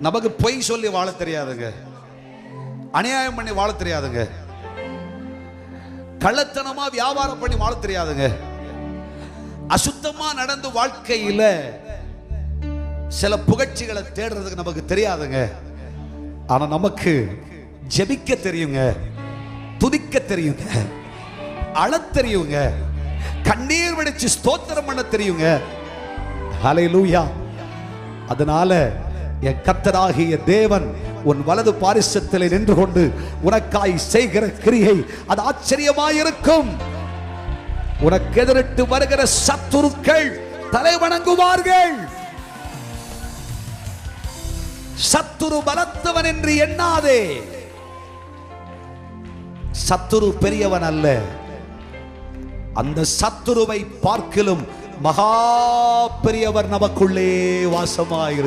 நமக்கு பொய் சொல்லி வாழ தெரியாதுங்க, அநியாயம் பண்ணி வாழ தெரியாதுங்க, கள்ளத்தனமா வியாபாரம் பண்ணி வாழ தெரியாதுங்க, அசுத்தமா நடந்து வாழ்க்கையில சில புகழ்ச்சிகளை தேடுறதுக்கு நமக்கு தெரியாதுங்க. ஆனா நமக்கு ஜெபிக்க தெரியுங்க, துதிக்க தெரியுங்க, அழத் தெரியுங்க, கண்ணீர் வடிச்சு ஸ்தோத்திரம் பண்ண தெரியுங்க. ஹல்லேலூயா. அதனால என் கர்த்தராகிய தேவன் உன் வலது பாரிசத்தில் நின்று கொண்டு உனக்காய் செய்கிற கிரியை அது ஆச்சரியமாயிருக்கும். உனக்கு எதிரிட்டு வருகிற சத்துருக்கள் தலை வணங்குவார்கள். சத்துரு பலத்தவன் என்று எண்ணாதே. சத்துரு பெரியவன் அல்ல, அந்த சத்துருவை பார்க்கிலும் மகா பெரியவர் நமக்குள்ளே வாசமாயிருக்கிறார்.